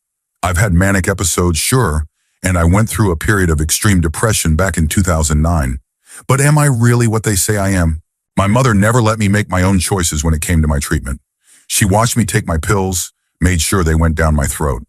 I've had manic episodes, sure, and I went through a period of extreme depression back in 2009. But am I really what they say I am? My mother never let me make my own choices when it came to my treatment. She watched me take my pills, made sure they went down my throat.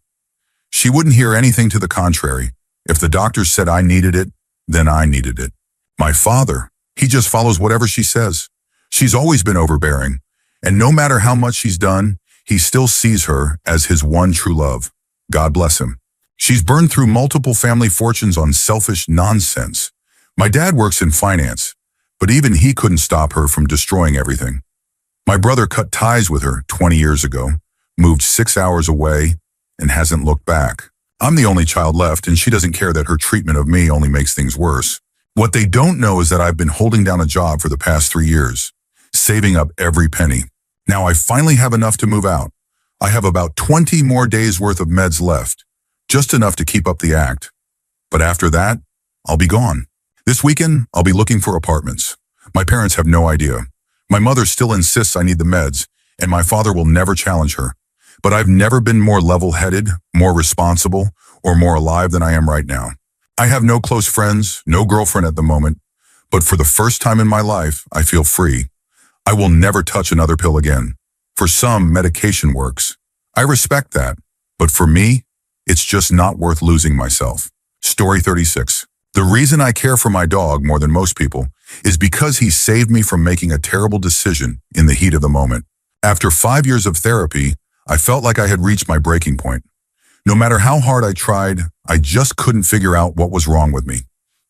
She wouldn't hear anything to the contrary. If the doctors said I needed it, then I needed it. My father, he just follows whatever she says. She's always been overbearing, and no matter how much she's done, he still sees her as his one true love. God bless him. She's burned through multiple family fortunes on selfish nonsense. My dad works in finance, but even he couldn't stop her from destroying everything. My brother cut ties with her 20 years ago, moved 6 hours away, and hasn't looked back. I'm the only child left, and she doesn't care that her treatment of me only makes things worse. What they don't know is that I've been holding down a job for the past 3 years, saving up every penny. Now I finally have enough to move out. I have about 20 more days worth of meds left, just enough to keep up the act. But after that, I'll be gone. This weekend, I'll be looking for apartments. My parents have no idea. My mother still insists I need the meds, and my father will never challenge her. But I've never been more level-headed, more responsible, or more alive than I am right now. I have no close friends, no girlfriend at the moment, but for the first time in my life, I feel free. I will never touch another pill again. For some, medication works. I respect that, but for me, it's just not worth losing myself. Story 36. The reason I care for my dog more than most people is because he saved me from making a terrible decision in the heat of the moment. After 5 years of therapy, I felt like I had reached my breaking point. No matter how hard I tried, I just couldn't figure out what was wrong with me.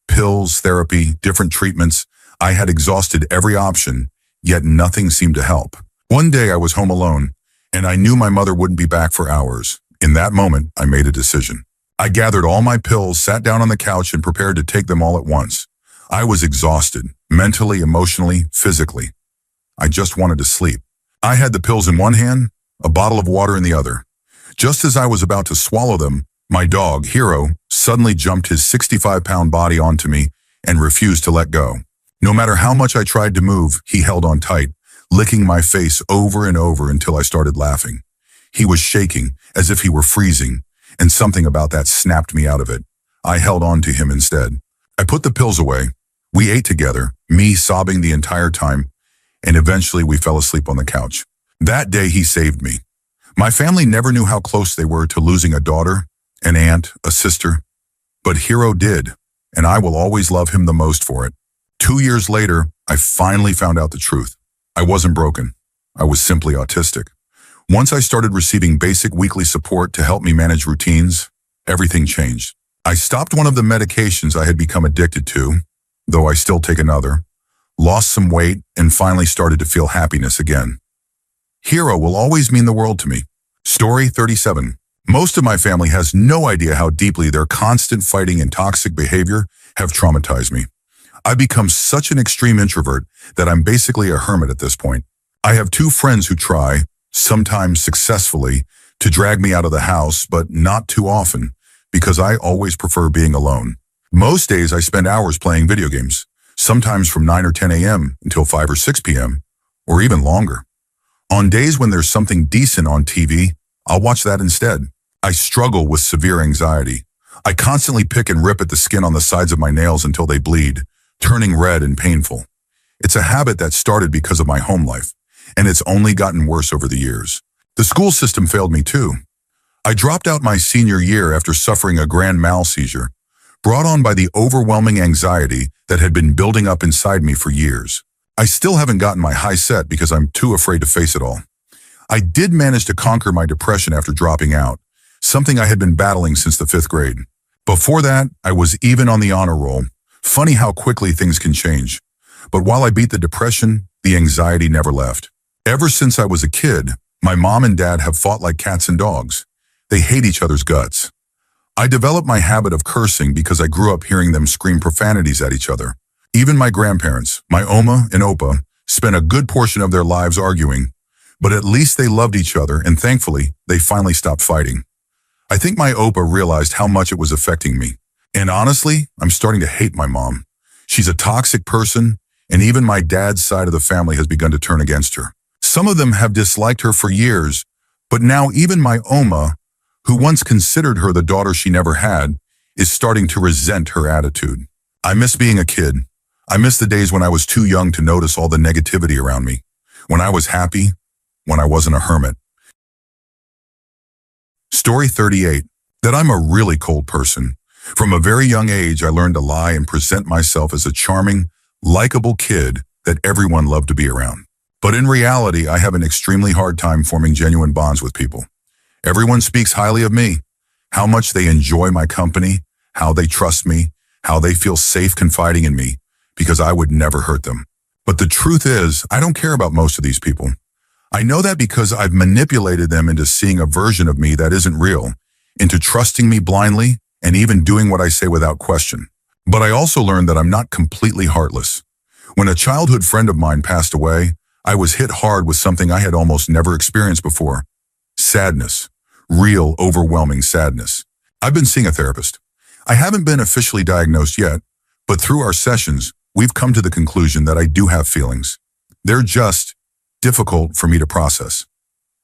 Pills, therapy, different treatments, I had exhausted every option, yet nothing seemed to help. One day I was home alone, and I knew my mother wouldn't be back for hours. In that moment, I made a decision. I gathered all my pills, sat down on the couch, and prepared to take them all at once. I was exhausted, mentally, emotionally, physically. I just wanted to sleep. I had the pills in one hand, a bottle of water in the other. Just as I was about to swallow them, my dog, Hero, suddenly jumped his 65-pound body onto me and refused to let go. No matter how much I tried to move, he held on tight, licking my face over and over until I started laughing. He was shaking, as if he were freezing, and something about that snapped me out of it. I held on to him instead. I put the pills away. We ate together, me sobbing the entire time, and eventually we fell asleep on the couch. That day he saved me. My family never knew how close they were to losing a daughter, an aunt, a sister. But Hero did, and I will always love him the most for it. 2 years later, I finally found out the truth. I wasn't broken. I was simply autistic. Once I started receiving basic weekly support to help me manage routines, everything changed. I stopped one of the medications I had become addicted to, though I still take another, lost some weight, and finally started to feel happiness again. Hero will always mean the world to me. Story 37. Most of my family has no idea how deeply their constant fighting and toxic behavior have traumatized me. I've become such an extreme introvert that I'm basically a hermit at this point. I have 2 friends who try, sometimes successfully, to drag me out of the house, but not too often, because I always prefer being alone. Most days I spend hours playing video games, sometimes from 9 or 10 a.m. until 5 or 6 p.m., or even longer. On days when there's something decent on TV, I'll watch that instead. I struggle with severe anxiety. I constantly pick and rip at the skin on the sides of my nails until they bleed, turning red and painful. It's a habit that started because of my home life, and it's only gotten worse over the years. The school system failed me too. I dropped out my senior year after suffering a grand mal seizure, brought on by the overwhelming anxiety that had been building up inside me for years. I still haven't gotten my high set because I'm too afraid to face it all. I did manage to conquer my depression after dropping out, something I had been battling since the 5th grade. Before that, I was even on the honor roll. Funny how quickly things can change. But while I beat the depression, the anxiety never left. Ever since I was a kid, my mom and dad have fought like cats and dogs. They hate each other's guts. I developed my habit of cursing because I grew up hearing them scream profanities at each other. Even my grandparents, my Oma and Opa, spent a good portion of their lives arguing, but at least they loved each other, and thankfully, they finally stopped fighting. I think my Opa realized how much it was affecting me. And honestly, I'm starting to hate my mom. She's a toxic person, and even my dad's side of the family has begun to turn against her. Some of them have disliked her for years, but now even my Oma, who once considered her the daughter she never had, is starting to resent her attitude. I miss being a kid. I miss the days when I was too young to notice all the negativity around me, when I was happy, when I wasn't a hermit. Story 38. That I'm a really cold person. From a very young age, I learned to lie and present myself as a charming, likable kid that everyone loved to be around. But in reality, I have an extremely hard time forming genuine bonds with people. Everyone speaks highly of me, how much they enjoy my company, how they trust me, how they feel safe confiding in me, because I would never hurt them. But the truth is, I don't care about most of these people. I know that because I've manipulated them into seeing a version of me that isn't real, into trusting me blindly, and even doing what I say without question. But I also learned that I'm not completely heartless. When a childhood friend of mine passed away, I was hit hard with something I had almost never experienced before. Sadness. Real, overwhelming sadness. I've been seeing a therapist. I haven't been officially diagnosed yet, but through our sessions, we've come to the conclusion that I do have feelings. They're just difficult for me to process.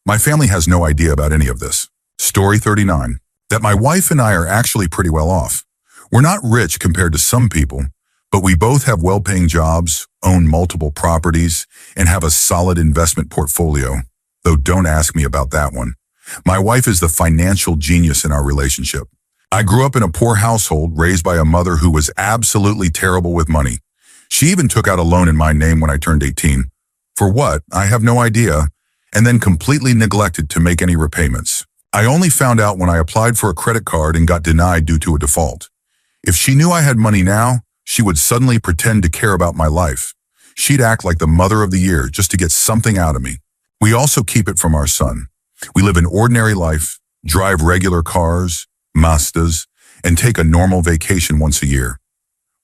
My family has no idea about any of this. Story 39. That my wife and I are actually pretty well off. We're not rich compared to some people, but we both have well-paying jobs, own multiple properties, and have a solid investment portfolio. Though don't ask me about that one. My wife is the financial genius in our relationship. I grew up in a poor household raised by a mother who was absolutely terrible with money. She even took out a loan in my name when I turned 18. For what? I have no idea, and then completely neglected to make any repayments. I only found out when I applied for a credit card and got denied due to a default. If she knew I had money now, she would suddenly pretend to care about my life. She'd act like the mother of the year just to get something out of me. We also keep it from our son. We live an ordinary life, drive regular cars, Mazdas, and take a normal vacation once a year.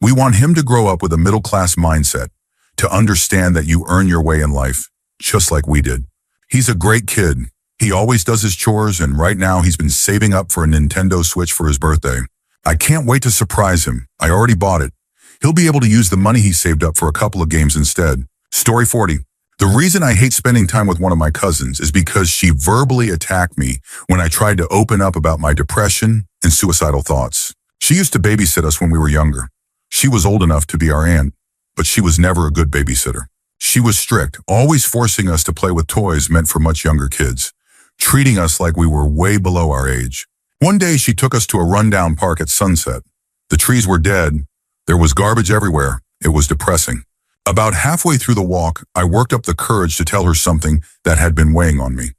We want him to grow up with a middle-class mindset, to understand that you earn your way in life, just like we did. He's a great kid. He always does his chores, and right now he's been saving up for a Nintendo Switch for his birthday. I can't wait to surprise him. I already bought it. He'll be able to use the money he saved up for a couple of games instead. Story 40. The reason I hate spending time with one of my cousins is because she verbally attacked me when I tried to open up about my depression and suicidal thoughts. She used to babysit us when we were younger. She was old enough to be our aunt, but she was never a good babysitter. She was strict, always forcing us to play with toys meant for much younger kids, treating us like we were way below our age. One day she took us to a rundown park at sunset. The trees were dead. There was garbage everywhere. It was depressing. About halfway through the walk, I worked up the courage to tell her something that had been weighing on me.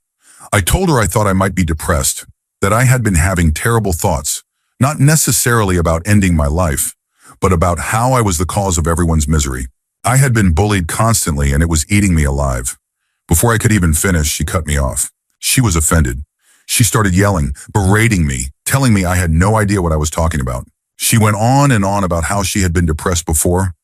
I told her I thought I might be depressed, that I had been having terrible thoughts, not necessarily about ending my life, but about how I was the cause of everyone's misery. I had been bullied constantly and it was eating me alive. Before I could even finish, she cut me off. She was offended. She started yelling, berating me, telling me I had no idea what I was talking about. She went on and on about how she had been depressed before,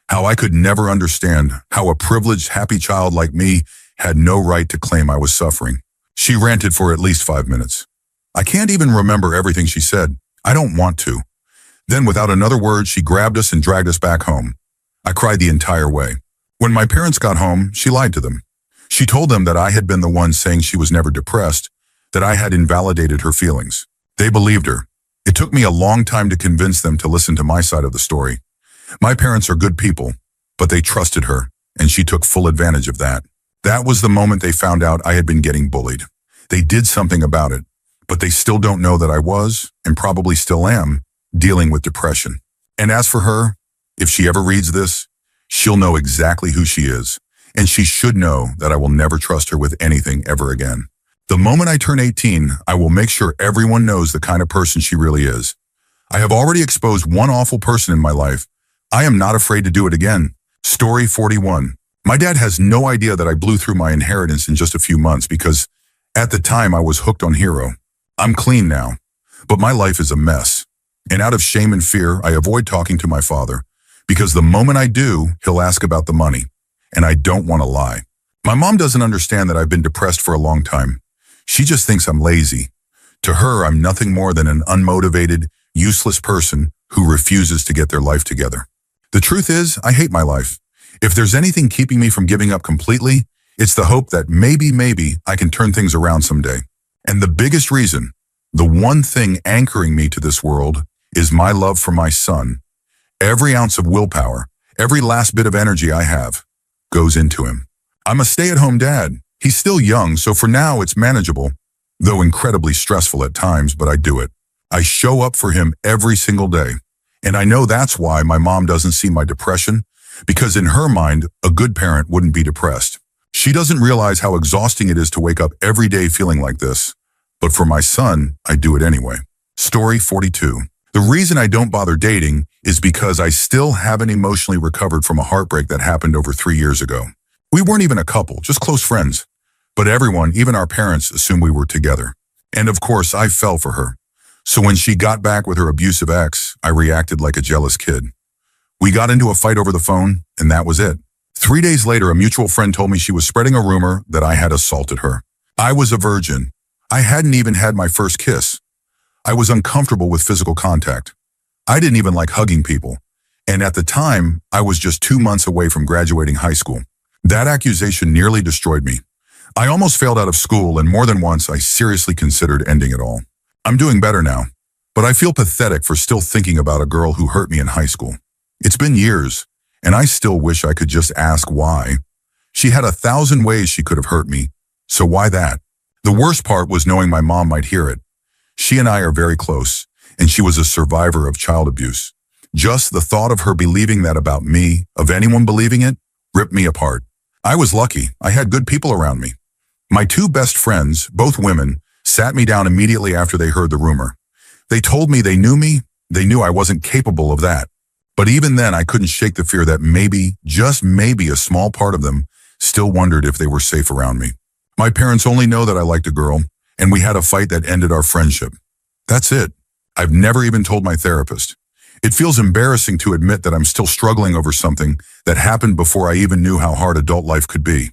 how I could never understand how a privileged, happy child like me had no right to claim I was suffering. She ranted for at least 5 minutes. I can't even remember everything she said. I don't want to. Then, without another word, she grabbed us and dragged us back home. I cried the entire way. When my parents got home, she lied to them. She told them that I had been the one saying she was never depressed, that I had invalidated her feelings. They believed her. It took me a long time to convince them to listen to my side of the story. My parents are good people, but they trusted her, and she took full advantage of that. That was the moment they found out I had been getting bullied. They did something about it, but they still don't know that I was, and probably still am, dealing with depression. And as for her, if she ever reads this, she'll know exactly who she is, and she should know that I will never trust her with anything ever again. The moment I turn 18, I will make sure everyone knows the kind of person she really is. I have already exposed one awful person in my life. I am not afraid to do it again. Story 41. My dad has no idea that I blew through my inheritance in just a few months because at the time I was hooked on Hero. I'm clean now, but my life is a mess. And out of shame and fear, I avoid talking to my father because the moment I do, he'll ask about the money, and I don't want to lie. My mom doesn't understand that I've been depressed for a long time. She just thinks I'm lazy. To her, I'm nothing more than an unmotivated, useless person who refuses to get their life together. The truth is, I hate my life. If there's anything keeping me from giving up completely, it's the hope that maybe I can turn things around someday. And the biggest reason, the one thing anchoring me to this world, is my love for my son. Every ounce of willpower, Every last bit of energy I have goes into him. I'm a stay-at-home dad. He's still young, so for now it's manageable, though incredibly stressful at times, but I do it. I show up for him every single day. And I know that's why my mom doesn't see my depression, because in her mind, a good parent wouldn't be depressed. She doesn't realize how exhausting it is to wake up every day feeling like this. But for my son, I do it anyway. Story 42. The reason I don't bother dating is because I still haven't emotionally recovered from a heartbreak that happened over 3 years ago. We weren't even a couple, just close friends. But everyone, even our parents, assumed we were together. And of course, I fell for her. So when she got back with her abusive ex, I reacted like a jealous kid. We got into a fight over the phone, and that was it. 3 days later, a mutual friend told me she was spreading a rumor that I had assaulted her. I was a virgin. I hadn't even had my first kiss. I was uncomfortable with physical contact. I didn't even like hugging people. And at the time, I was just 2 months away from graduating high school. That accusation nearly destroyed me. I almost failed out of school, and more than once, I seriously considered ending it all. I'm doing better now, but I feel pathetic for still thinking about a girl who hurt me in high school. It's been years, and I still wish I could just ask why. She had 1,000 ways she could have hurt me, so why that? The worst part was knowing my mom might hear it. She and I are very close, and she was a survivor of child abuse. Just the thought of her believing that about me, of anyone believing it, ripped me apart. I was lucky. I had good people around me. My 2 best friends, both women, sat me down immediately after they heard the rumor. They told me they knew I wasn't capable of that. But even then, I couldn't shake the fear that maybe, just maybe, a small part of them still wondered if they were safe around me. My parents only know that I liked a girl, and we had a fight that ended our friendship. That's it. I've never even told my therapist. It feels embarrassing to admit that I'm still struggling over something that happened before I even knew how hard adult life could be.